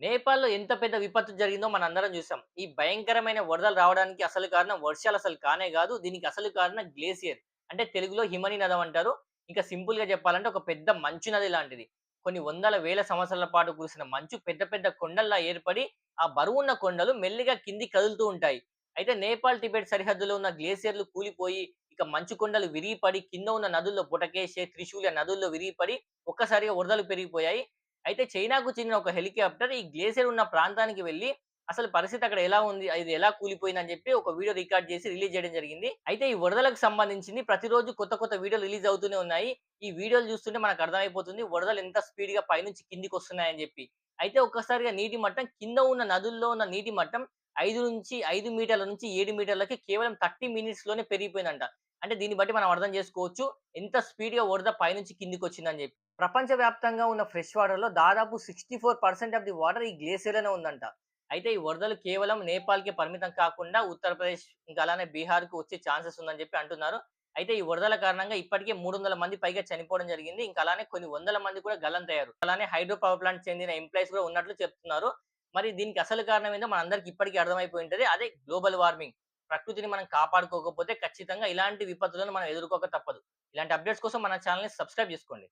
నేపాల్‌లో ఎంత పెద్ద విపత్తు జరిగిందో మనందరం జూసాం. ఈ భయంకరమైన వరదలు రావడానికి అసలు కారణం వర్షాలు అసలు కానే గాదు. దీనికి అసలు కారణం గ్లేసియర్. అంటే తెలుగులో హిమనీ నదం అంటారు. ఇంకా సింపుల్‌గా చెప్పాలంటే ఒక పెద్ద మంచు నది లాంటిది. కొన్ని వందల, వేల సంవత్సరాల పాటు కురిసిన మంచు పెద్ద పెద్ద కొండల్లా ఏర్పడి, ఆ బరువున్న కొండలు మెల్లిగా కిందికి కదులుతూ ఉంటాయి. అయితే నేపాల్, టిబెట్ సరిహద్దులో ఉన్న గ్లేసియర్‌లు కూలిపోయి, ఇక మంచు కొండలు విరిగిపడి, కింద ఉన్న నదుల్లో బుటకేషె, త్రిశూల నదుల్లో విరిగిపడి, ఒక్కసారిగా వరదలు పెరిగిపోయాయి. అయితే చైనాకు చెందిన ఒక హెలికాప్టర్ ఈ గ్లేసియర్ ఉన్న ప్రాంతానికి వెళ్లి, అసలు పరిస్థితి అక్కడ ఎలా ఉంది? ఇది ఎలా కూలిపోయిందని జెప్పి ఒక వీడియో రికార్డ్ జేసి రిలీజ్ జేయడం జరిగింది. అయితే ఈ వరదలకు సంబంధించింది ప్రతిరోజు కొత్త కొత్త వీడియోలు రిలీజ్ అవుతూనే ఉన్నాయి. ఈ వీడియోలు జూస్తుంటే మనకు అర్థమైపోతుంది వరదలు ఎంత స్పీడ్‌గా పైనుంచి కిందికొస్తున్నాయని జెప్పి. అయితే ఒక్కసారిగా నీటి మట్టం కింద ఉన్న నదుల్లో ఉన్న నీటి మట్టం 5 మీటర్ల నుంచి 7 మీటర్లకి కేవలం 30 మినిట్స్‌లోనే పెరిగిపోయిందంట. అంటే దీన్ని బట్టి మనం అర్థం జేసుకోవచ్చు. ఎంత స్పీడ్‌గా వరద పైనుంచి కిందికొచ్చిందని జెప్పి. ప్రపంచవ్యాప్తంగా ఉన్న ఫ్రెష్ వాటర్‌లో దాదాపు 64% ఆఫ్ ది వాటర్ ఈ గ్లేసియర్‌లోనే ఉందంట. అయితే ఈ వరదలు కేవలం నేపాల్‌కే పరిమితం కాకుండా ఉత్తరప్రదేశ్ ఇంకా అలానే బీహార్‌కి వచ్చే ఛాన్సెస్ ఉందని చెప్పి అంటున్నారు. అయితే ఈ వరదల కారణంగా ఇప్పటికే 300 మంది పైగా చనిపోవడం జరిగింది. ఇంకా అలానే కొన్ని వందల మంది కూడా గల్లంతయ్యారు. అలానే హైడ్రో పవర్ ప్లాంట్ చెందిన ఎంప్లాయీస్ కూడా ఉన్నట్లు చెప్తున్నారు. మరి దీనికి అసలు కారణం ఏందో మనందరికి ఇప్పటికే అర్థమైపోయి ఉంటది. అదే గ్లోబల్ వార్మింగ్. ప్రకృతిని మనం కాపాడుకోకపోతే ఖచ్చితంగా ఇలాంటి విపత్తులను మనం ఎదుర్కోక తప్పదు. ఇలాంటి అప్‌డేట్స్ కోసం మన ఛానెల్‌ని సబ్స్క్రైబ్ జేసుకోండి.